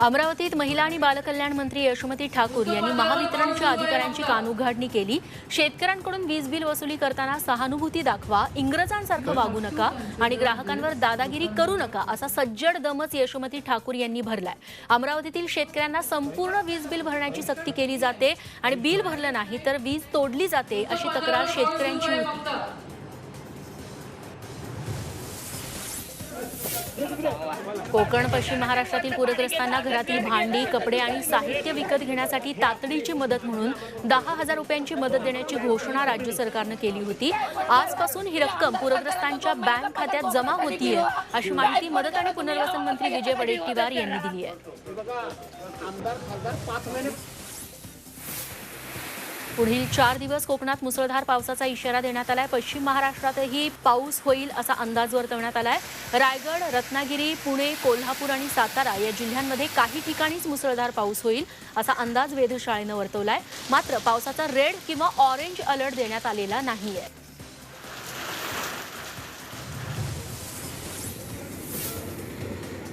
अमरावतीत महिला आणि बालकल्याण मंत्री यशोमती ठाकूर यांनी महावितरणच्या अधिकाऱ्यांची कानउघाडणी केली। शेतकऱ्यांकडून वीज बिल वसुली करताना सहानुभूती दाखवा, इंग्रजांसारखं वागू नका आणि ग्राहकांवर दादागिरी करू नका असा सज्जड दमच यशोमती ठाकूर यांनी भरलाय। अमरावतीतील शेतकऱ्यांना संपूर्ण वीज बिल भरण्याची सक्ती केली जाते आणि बिल भरलं नाही तर वीज तोडली जाते अशी तक्रार शेतकऱ्यांची होती। कोकण पश्चिम महाराष्ट्रातील पूरग्रस्तांना घरातील भांडी, कपडे आणि साहित्य विकत घेण्यासाठी तातडीची मदत म्हणून 10,000 रुपयांची मदत देण्याची घोषणा राज्य सरकारने केली होती। आजपासून ही रक्कम पूरग्रस्तांच्या बँक खात्यात जमा होतीये अशी माहिती मदत आणि पुनर्वसन मंत्री विजय वडेट्टीवार यांनी दिली आहे। पुढील 4 दिवस कोकणात मुसळधार पावसाचा इशारा देण्यात आलाय। पश्चिम महाराष्ट्रातही पाऊस होईल असा अंदाज वर्तवण्यात आलाय। रायगड, रत्नागिरी, पुणे, कोल्हापूर आणि सातारा या जिल्ह्यांमध्ये काही ठिकाणीच मुसळधार पाऊस होईल असा अंदाज वेधशाळेनं वर्तवलाय। मात्र पावसाचा रेड किंवा ऑरेंज अलर्ट देण्यात आलेला नाहीये।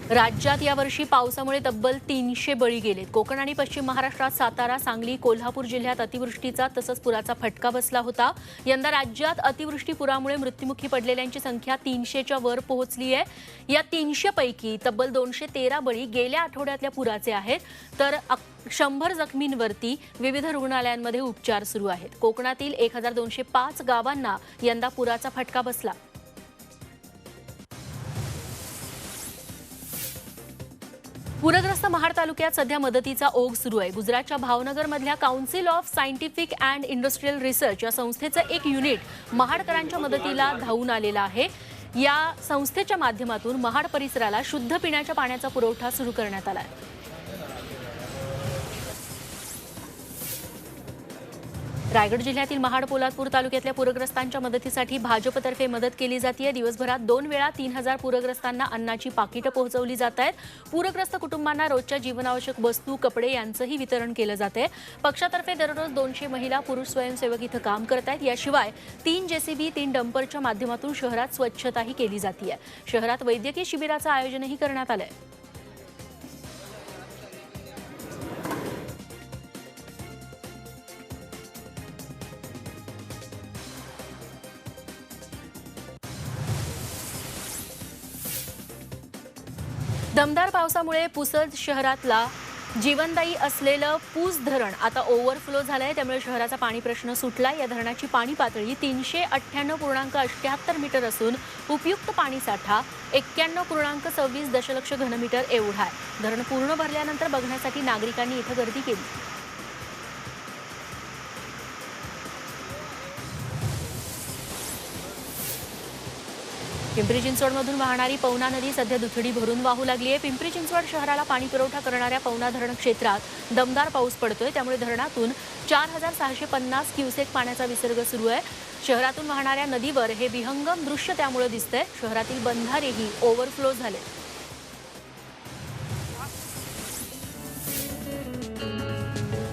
राज्यात यावर्षी पावसामुळे तब्बल 300 बळी गेलेत। कोकण आणि पश्चिम महाराष्ट्रात सातारा, सांगली, कोल्हापूर जिल्ह्यात अतिवृष्टीचा तसंच पुराचा फटका बसला होता। यंदा राज्यात अतिवृष्टी पुरामुळे मृत्युमुखी पडलेल्यांची संख्या 300च्या वर पोहोचली आहे। या 300 पैकी तब्बल 213 बळी गेल्या आठवड्यातल्या पुराचे आहेत, तर 100 जखमींवरती विविध रुग्णालयांमध्ये उपचार सुरू आहेत। कोकणातील 1205 गावांना यंदा पुराचा फटका बसला। पूरग्रस्त महाड तालुक्यात सध्या मदतीचा ओघ सुरू आहे। गुजरातच्या भावनगरमधल्या council of scientific and industrial research या संस्थेचं एक युनिट महाडकरांच्या मदतीला धावून आलेलं आहे। या संस्थेच्या माध्यमातून महाड परिसराला शुद्ध पिण्याच्या पाण्याचा पुरवठा सुरू करण्यात आला आहे। रायगड जिल्ह्यातील महाड पोलादपूर तालुक्यातल्या पूरग्रस्तांच्या मदतीसाठी भाजपतर्फे मदत केली जाते। दिवसभरात 2 वेळा 3000 पूरग्रस्तांना अन्नाची पाकिटं पोहोचवली जात आहेत। पूरग्रस्त कुटुंबांना रोजच्या जीवनावश्यक वस्तू, कपडे यांचंही वितरण केलं जाते। पक्षातर्फे दररोज 200 महिला, पुरुष स्वयंसेवक इथं काम करत आहेत। याशिवाय 3 जेसीबी, 3 डंपरच्या माध्यमातून शहरात स्वच्छताही केली जाते। शहरात वैद्यकीय शिबिराचं आयोजनही करण्यात आलंय। दमदार पावसामुळे पुसद शहरातला जीवनदायी असलेलं पूस धरण आता ओव्हरफ्लो झालंय, त्यामुळे शहराचा पाणी प्रश्न सुटला। या धरणाची पाणी पातळी 398.78 मीटर असून उपयुक्त पाणी साठा 91.26 दशलक्ष घनमीटर एवढा आहे। धरण पूर्ण भरल्यानंतर बघण्यासाठी नागरिकांनी इथं गर्दी केली। पिंपरी चिंचवडमधून वाहणारी पवना नदी सध्या दुथडी भरून वाहू लागली आहे। पिंपरी चिंचवड शहराला पाणी पुरवठा करणाऱ्या पवना धरण क्षेत्रात दमदार पाऊस पडतोय, त्यामुळे धरणातून 4650 क्युसेक पाण्याचा विसर्ग सुरू आहे। शहरातून वाहणाऱ्या नदीवर हे विहंगम दृश्य त्यामुळे दिसतंय। शहरातील बंधारेही ओव्हरफ्लो झाले।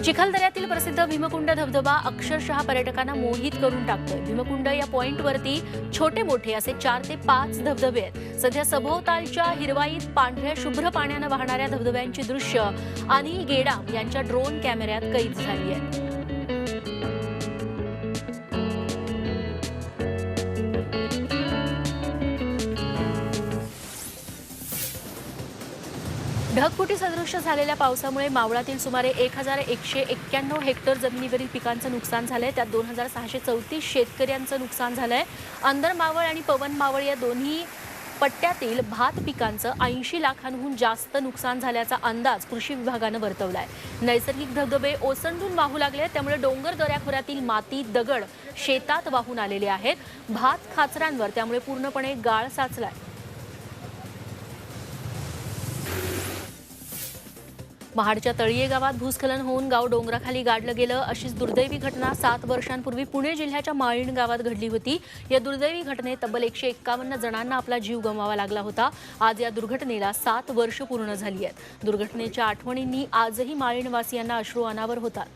चिखलदऱ्यातील प्रसिद्ध भीमकुंड धबधबा अक्षरशः पर्यटकांना मोहित करून टाकतोय। भीमकुंड या पॉइंटवरती छोटे मोठे असे 4 ते 5 धबधबे आहेत। सध्या सभोवतालच्या हिरवाईत पांढऱ्या शुभ्र पाण्यानं वाहणाऱ्या धबधब्यांची दृश्य अनिल गेडाम यांच्या ड्रोन कॅमेऱ्यात कैद झाली आहेत। ढगफुटी सदृश्य झालेल्या पावसामुळे मावळातील सुमारे 1191 हेक्टर जमिनीवरील पिकांचं नुकसान झालंय। त्यात 2634 शेतकऱ्यांचं नुकसान झालंय। अंदर मावळ आणि पवन मावळ या दोन्ही पट्ट्यातील भात पिकांचं 80 लाखांहून जास्त नुकसान झाल्याचा अंदाज कृषी विभागानं वर्तवलाय। नैसर्गिक धबधबे ओसंडून वाहू लागले, त्यामुळे डोंगर दऱ्याखोऱ्यातील माती, दगड शेतात वाहून आलेले आहेत। भात खाचरांवर त्यामुळे पूर्णपणे गाळ साचलाय। महाडच्या तळीये गावात भूस्खलन होऊन गाव डोंगराखाली गाडलं गेलं। अशीच दुर्दैवी घटना 7 वर्षांपूर्वी पुणे जिल्ह्याच्या माळीण गावात घडली होती। या दुर्दैवी घटनेत तब्बल 151 जणांना आपला जीव गमवावा लागला होता। आज या दुर्घटनेला 7 वर्ष पूर्ण झाली आहेत। दुर्घटनेच्या आठवणींनी आजही माळीणवासियांना अश्रू अनावर होतात।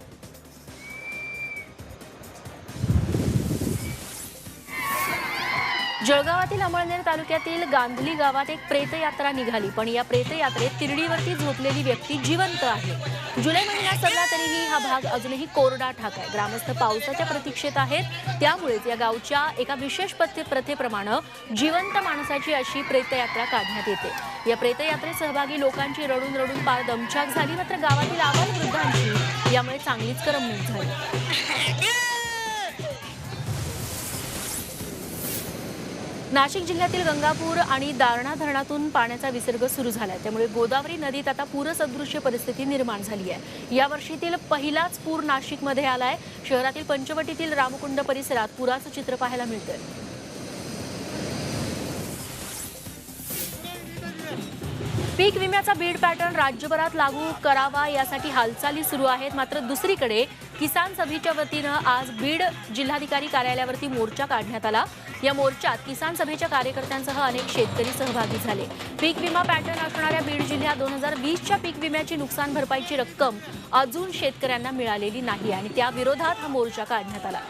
जळगावातील अमळनेर तालुक्यातील गांधली गावात एक प्रेतयात्रा निघाली, पण या प्रेतयात्रेत तिरडीवरती झोपलेली व्यक्ती जिवंत आहे। जुलै महिना सरला तरीही हा भाग अजूनही कोरडा ठाक आहे। ग्रामस्थ पावसाच्या प्रतीक्षेत आहेत, त्यामुळेच या गावच्या एका विशेष प्रथेप्रमाणे जिवंत माणसाची अशी प्रेतयात्रा काढण्यात येते। या प्रेतयात्रेत सहभागी लोकांची रडून रडून पार दमछाक झाली, मात्र गावातील आबालवृद्धांची यामुळे चांगलीच करमणूक झाली। नाशिक जिल्ह्यातील गंगापूर आणि दारणा धरणातून पाण्याचा विसर्ग सुरू झालाय, त्यामुळे गोदावरी नदीत आता पूरसदृश्य परिस्थिती निर्माण झाली आहे। या वर्षीतील पहिलाच पूर नाशिकमध्ये आलाय। शहरातील पंचवटीतील रामकुंड परिसरात पुराचं चित्र पाहायला मिळतंय। पीक विम्याचा बीड पॅटर्न राज्यभरात लागू करावा यासाठी हालचाली सुरू आहेत, मात्र दुसरीकडे किसान सभेच्या वतीनं आज बीड जिल्हाधिकारी कार्यालयावरती मोर्चा काढण्यात आला। या मोर्चात किसान सभेच्या कार्यकर्त्यांसह अनेक शेतकरी सहभागी झाले। पीक विमा पॅटर्न असणाऱ्या बीड जिल्ह्यात 2020च्या पीक विम्याची नुकसान भरपाईची रक्कम अजून शेतकऱ्यांना मिळालेली नाही आणि त्या विरोधात हा मोर्चा काढण्यात आला।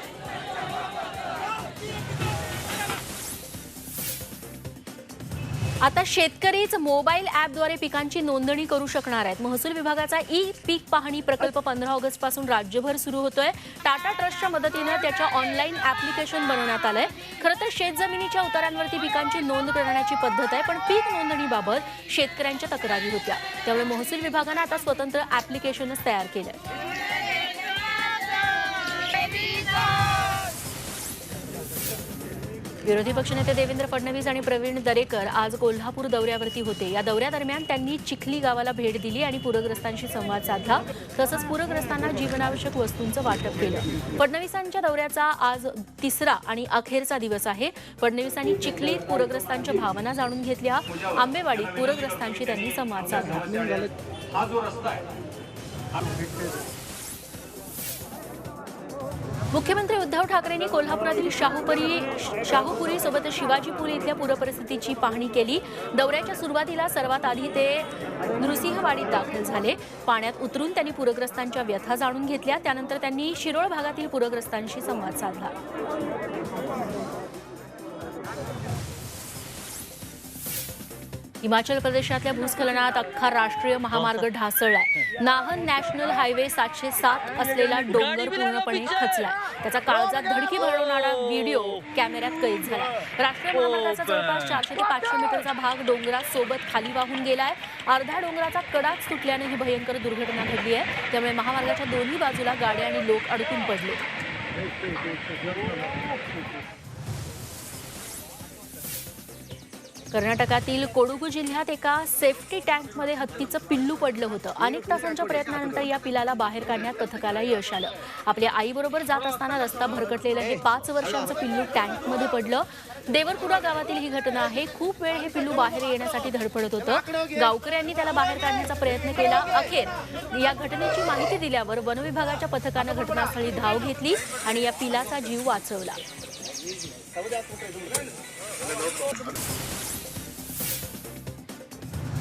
आता शेतकरीच मोबाईल ॲपद्वारे पिकांची नोंदणी करू शकणार आहेत। महसूल विभागाचा ई पीक पाहणी प्रकल्प 15 ऑगस्ट पासून राज्यभर सुरू होतोय। टाटा ट्रस्टच्या मदतीने त्याच्या ऑनलाईन ॲप्लिकेशन बनवण्यात आलंय। खरं तर शेतजमिनीच्या उतारांवरती पिकांची नोंद करण्याची पद्धत आहे, पण पीक नोंदणीबाबत शेतकऱ्यांच्या तक्रारी होत्या, त्यामुळे महसूल विभागाने आता स्वतंत्र ॲप्लिकेशनच तयार केलंय। विरोधी पक्षनेते देवेंद्र फडणवीस आणि प्रवीण दरेकर आज कोल्हापूर दौऱ्यावरती होते। या दौऱ्यादरम्यान त्यांनी चिखली गावाला भेट दिली आणि पूरग्रस्तांशी संवाद साधला, तसंच पूरग्रस्तांना जीवनावश्यक वस्तूंचं वाटप केलं। फडणवीसांच्या दौऱ्याचा आज तिसरा आणि अखेरचा दिवस आहे। फडणवीसांनी चिखलीत पूरग्रस्तांच्या भावना जाणून घेतल्या। आंबेवाडीत पूरग्रस्तांशी त्यांनी संवाद साधला। मुख्यमंत्री उद्धव ठाकरेंनी कोल्हापुरातील शाहूपुरी सोबत शिवाजी पूल इथल्या पूरपरिस्थितीची पाहणी केली। दौऱ्याच्या सुरुवातीला सर्वात आधी ते नृसिंहवाडीत दाखल झाले। पाण्यात उतरून त्यांनी पूरग्रस्तांच्या व्यथा जाणून घेतल्या। त्यानंतर त्यांनी शिरोळ भागातील पूरग्रस्तांशी संवाद साधला। हिमाचल प्रदेशातल्या भूस्खलनात अख्खा राष्ट्रीय महामार्ग ढासळलाय। नाहन नॅशनल हायवे 707 असलेला डोंगर पूर्णपणे खचलाय। त्याचा काळजात धडकी भरवणारा व्हिडिओ कॅमेऱ्यात कैद झाला। राष्ट्रीय महामार्गाचा जवळपास 400 ते 500 मीटरचा भाग डोंगरासोबत खाली वाहून गेलाय। अर्धा डोंगराचा कडाच तुटल्याने ही भयंकर दुर्घटना घडली आहे, त्यामुळे महामार्गाच्या दोन्ही बाजूला गाड्या आणि लोक अडकून पडले। कर्नाटकातील कोडगू जिल्ह्यात एका सेफ्टी टँकमध्ये हत्तीचं पिल्लू पडलं होतं। अनेक तासांच्या प्रयत्नानंतर या पिलाला बाहेर काढण्यात पथकाला यश आलं। आपल्या आईबरोबर जात असताना रस्ता भरकटलेलं हे 5 वर्षांचं पिल्लू टँकमध्ये पडलं। देवरपुरा गावातील ही घटना आहे। खूप वेळ हे पिल्लू बाहेर येण्यासाठी धडपडत होतं। गावकऱ्यांनी त्याला बाहेर काढण्याचा प्रयत्न केला। अखेर या घटनेची माहिती दिल्यावर वनविभागाच्या पथकानं घटनास्थळी धाव घेतली आणि या पिलाचा जीव वाचवला।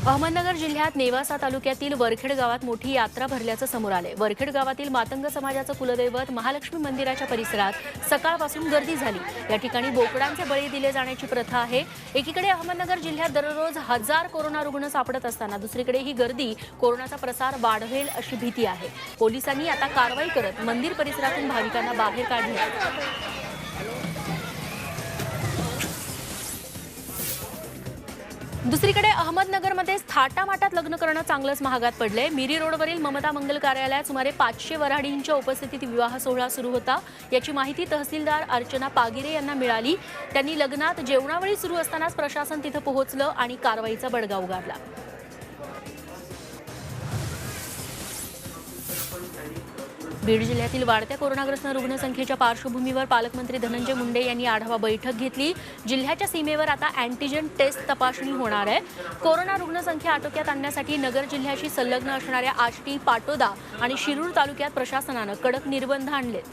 अहमदनगर जिल्ह्यात नेवासा तालुक्यातील वरखेड गावात मोठी यात्रा भरल्याचं समोर आलंय। वरखेड गावातील मातंग समाजाचं कुलदैवत महालक्ष्मी मंदिराच्या परिसरात सकाळपासून गर्दी झाली। या ठिकाणी बोकडांचे बळी दिले जाण्याची प्रथा आहे। एकीकडे अहमदनगर जिल्ह्यात दररोज 1000 कोरोना रुग्ण सापडत असताना दुसरीकडे ही गर्दी कोरोनाचा प्रसार वाढवेल अशी भीती आहे। पोलिसांनी आता कारवाई करत मंदिर परिसरातून भाविकांना बाहेर काढले। दुसरीकडे अहमदनगरमध्ये थाटामाटात लग्न करणं चांगलंच महागात पडलंय। मिरी रोडवरील ममता मंगल कार्यालयात सुमारे 500 वऱ्हाडींच्या उपस्थितीत विवाह सोहळा सुरू होता। याची माहिती तहसीलदार अर्चना पागिरे यांना मिळाली। त्यांनी लग्नात जेवणावळी सुरू असतानाच प्रशासन तिथं पोहोचलं आणि कारवाईचा बडगा उगारला। बीड जिल्ह्यातील वाढत्या कोरोनाग्रस्त रुग्णसंख्येच्या पार्श्वभूमीवर पालकमंत्री धनंजय मुंडे यांनी आढावा बैठक घेतली। जिल्ह्याच्या सीमेवर आता अँटीजेन टेस्ट तपासणी होणार आहे। कोरोना रुग्णसंख्या आटोक्यात आणण्यासाठी नगर जिल्ह्याशी संलग्न असणाऱ्या आष्टी, पाटोदा आणि शिरूर तालुक्यात प्रशासनानं कडक निर्बंध आणलेत।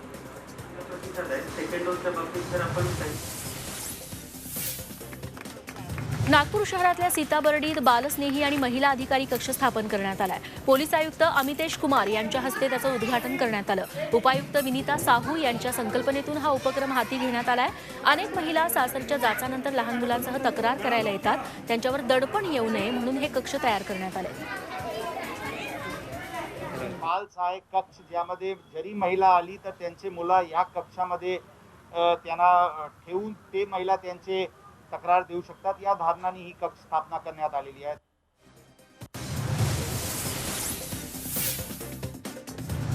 नागपूर शहरातल्या सीताबर्डीत बालस्नेही आणि महिला अधिकारी कक्ष स्थापन करण्यात आलाय. पोलीस आयुक्त अमितेश कुमार यांच्या हस्ते त्याचं उद्घाटन करण्यात आलं. उपायुक्त विनीता साहू यांच्या संकल्पनेतून हा उपक्रम हाती घेण्यात आलाय. अनेक महिला सासरच्या जाचानंतर लहान मुलांसह तक्रार करायला येतात. त्यांच्यावर दडपण येऊ नये म्हणून हे कक्ष तयार करण्यात आले. बाल सहाय्यक कक्ष ज्यामध्ये जरी महिला आली तर त्यांचे मुलं या कक्षामध्ये त्यांना ठेवून ते महिला त्यांचे तक्रार देऊ शकतात. या धारणाने ही कक्ष स्थापना करण्यात आलेली आहे.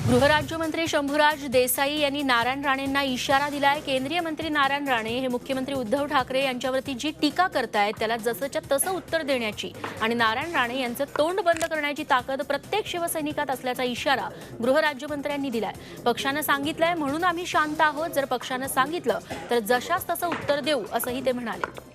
गृहराज्यमंत्री शंभूराज देसाई यांनी नारायण राणेंना इशारा दिलाय. केंद्रीय मंत्री नारायण राणे हे मुख्यमंत्री उद्धव ठाकरे यांच्यावरती जी टीका करतायत त्याला जसंच्या तसं उत्तर देण्याची आणि नारायण राणे यांचं तोंड बंद करण्याची ताकद प्रत्येक शिवसैनिकात असल्याचा इशारा गृहराज्यमंत्र्यांनी दिलाय. पक्षानं सांगितलंय म्हणून आम्ही शांत आहोत. जर पक्षानं सांगितलं तर जशास तसं उत्तर देऊ असंही ते म्हणाले.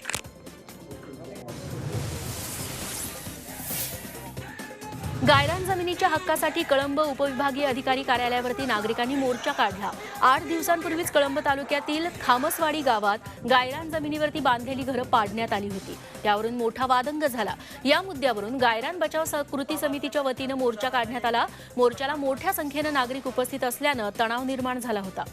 गायरान जमिनीच्या हक्कासाठी कळंब उपविभागीय अधिकारी कार्यालयावरती नागरिकांनी मोर्चा काढला. 8 दिवसांपूर्वीच कळंब तालुक्यातील खामसवाडी गावात गायरान जमिनीवरती बांधलेली घरं पाडण्यात आली होती. त्यावरून मोठा वादंग झाला. या मुद्द्यावरून गायरान बचाव कृती समितीच्या वतीनं मोर्चा काढण्यात आला. मोर्चाला मोठ्या संख्येनं नागरिक उपस्थित असल्यानं तणाव निर्माण झाला होता.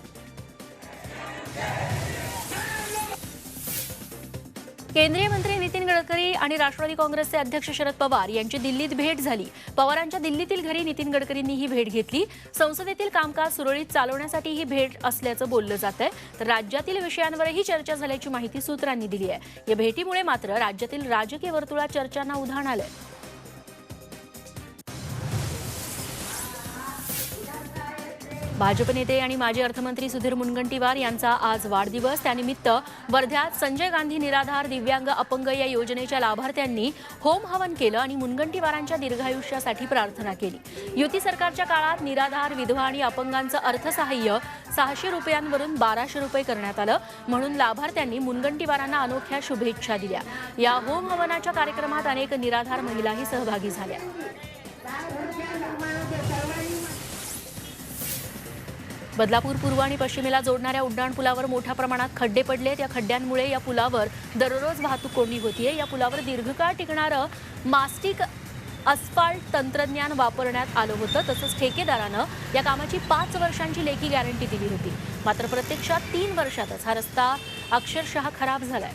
केंद्रीय मंत्री नितीन गडकरी आणि राष्ट्रवादी काँग्रेसचे अध्यक्ष शरद पवार यांची दिल्लीत भेट झाली. पवारांच्या दिल्लीतील घरी नितीन गडकरींनी ही भेट घेतली. संसदेतील कामकाज सुरळीत चालवण्यासाठी ही भेट असल्याचं बोललं जातंय. तर राज्यातील विषयांवरही चर्चा झाल्याची माहिती सूत्रांनी दिली आहे. या भेटीमुळे मात्र राज्यातील राजकीय वर्तुळात चर्चांना उधाण आलंय. भाजप नेते आणि माजी अर्थमंत्री सुधीर मुनगंटीवार यांचा आज वाढदिवस. त्यानिमित्त वर्ध्यात संजय गांधी निराधार दिव्यांग अपंग या योजनेच्या लाभार्थ्यांनी होम हवन केलं आणि मुनगंटीवारांच्या दीर्घायुष्यासाठी प्रार्थना केली. युती सरकारच्या काळात निराधार, विधवा आणि अपंगांचं अर्थसहाय्य 600 रुपयांवरून 1200 रुपये करण्यात आलं. म्हणून लाभार्थ्यांनी मुनगंटीवारांना अनोख्या शुभेच्छा दिल्या. या होम हवनाच्या कार्यक्रमात अनेक निराधार महिलाही सहभागी झाल्या. बदलापूर पूर्व आणि पश्चिमेला जोडणाऱ्या उड्डाणपुलावर मोठ्या प्रमाणात खड्डे पडलेत. या खड्ड्यांमुळे या पुलावर दररोज वाहतूक कोंडी होतीये. या पुलावर दीर्घकाळ टिकणारं मास्टिक अस्फाल्ट तंत्रज्ञान वापरण्यात आलं होतं. तसंच ठेकेदारानं या कामाची 5 वर्षांची लेखी गॅरंटी दिली होती. मात्र प्रत्यक्षात 3 वर्षातच हा रस्ता अक्षरशः खराब झालाय.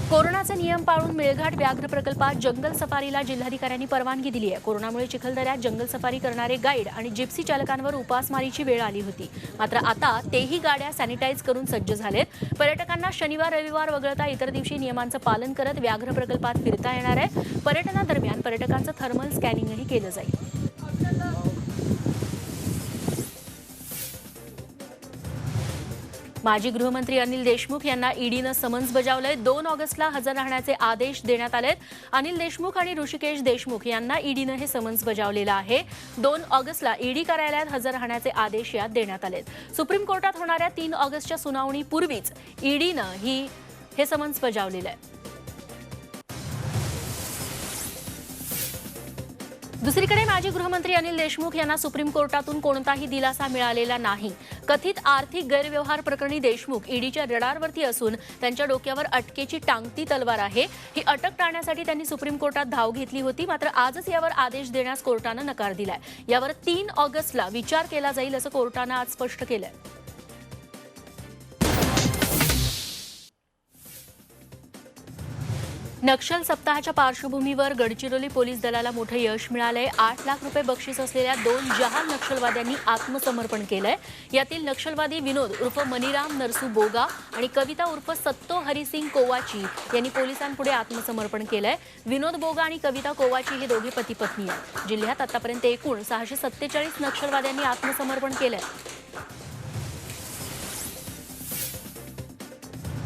कोरोनाचे नियम पाळून मेळघाट व्याघ्र प्रकल्पात जंगल सफारीला जिल्हाधिकाऱ्यांनी परवानगी दिली आहे. कोरोनामुळे चिखलदऱ्यात जंगल सफारी करणारे गाईड आणि जिप्सी चालकांवर उपासमारीची वेळ आली होती. मात्र आता तेही गाड्या सॅनिटाईज करून सज्ज झालेत. पर्यटकांना शनिवार रविवार वगळता इतर दिवशी नियमांचं पालन करत व्याघ्र प्रकल्पात फिरता येणार आहे. पर्यटनादरम्यान पर्यटकांचं थर्मल स्कॅनिंगही केलं जाईल. माजी गृहमंत्री अनिल देशमुख यांना ईडीनं समन्स बजावलंय. 2 ऑगस्टला हजर राहण्याचे आदेश देण्यात आलेत. अनिल देशमुख आणि ऋषिकेश देशमुख यांना ईडीनं हे समन्स बजावलेलं आहे. 2 ऑगस्टला ईडी कार्यालयात हजर राहण्याचे आदेश यात देण्यात आलेत. सुप्रीम कोर्टात होणाऱ्या 3 ऑगस्टच्या सुनावणीपूर्वीच ईडीनं हे समन्स बजावलेलं आहे. दुसरीकडे माजी गृहमंत्री अनिल देशमुख यांना सुप्रीम कोर्टातून कोणताही दिलासा मिळालेला नाही. कथित आर्थिक गैरव्यवहार प्रकरणी देशमुख ईडीच्या रडारवरती असून त्यांच्या डोक्यावर अटकेची टांगती तलवार आहे. ही अटक टाळण्यासाठी त्यांनी सुप्रीम कोर्टात धाव घेतली होती. मात्र आजच यावर आदेश देण्यास कोर्टानं नकार दिलाय. यावर 3 ऑगस्टला विचार केला जाईल असं कोर्टानं आज स्पष्ट केलंय. नक्षल सप्ताहाच्या पार्श्वभूमीवर गडचिरोली पोलीस दलाला मोठं यश मिळालंय. 8 लाख रुपये बक्षीस असलेल्या 2 जहाल नक्षलवाद्यांनी आत्मसमर्पण केलंय. यातील नक्षलवादी विनोद उर्फ मनीराम नरसू बोगा आणि कविता उर्फ सत्तो हरिसिंग कोवाची यांनी पोलिसांपुढे आत्मसमर्पण केलंय. विनोद बोगा आणि कविता कोवाची हे दोघे पती पत्नी आहेत. जिल्ह्यात आतापर्यंत एकूण 647 नक्षलवाद्यांनी आत्मसमर्पण केलंय.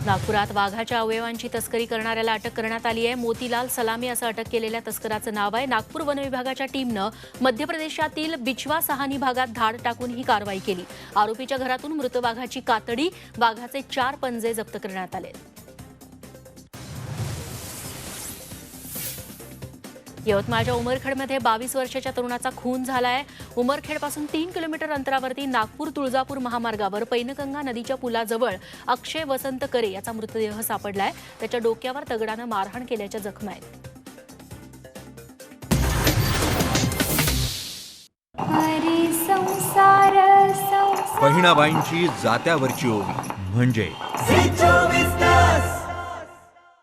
नागपुरात वाघाच्या अवयवांची तस्करी करणाऱ्याला अटक करण्यात आली आहे. मोतीलाल सलामी असं अटक केलेल्या तस्कराचं नाव आहे. नागपूर वन विभागाच्या टीमनं मध्य प्रदेशातील बिचवा सहानी भागात धाड टाकून ही कारवाई केली. आरोपीच्या घरातून मृत वाघाची कातडी, वाघाचे 4 पंजे जप्त करण्यात आले. यवतमाळच्या उमरखेडमध्ये 22 वर्षाच्या तरुणाचा खून झालाय. उमरखेडपासून 3 किलोमीटर अंतरावरती नागपूर तुळजापूर महामार्गावर पैनगंगा नदीच्या पुलाजवळ अक्षय वसंत करे याचा मृतदेह सापडलाय. त्याच्या डोक्यावर दगडानं मारहाण केल्याच्या जखमा आहेत. बहिणाबाईंची जात्यावरची ओवी म्हणजे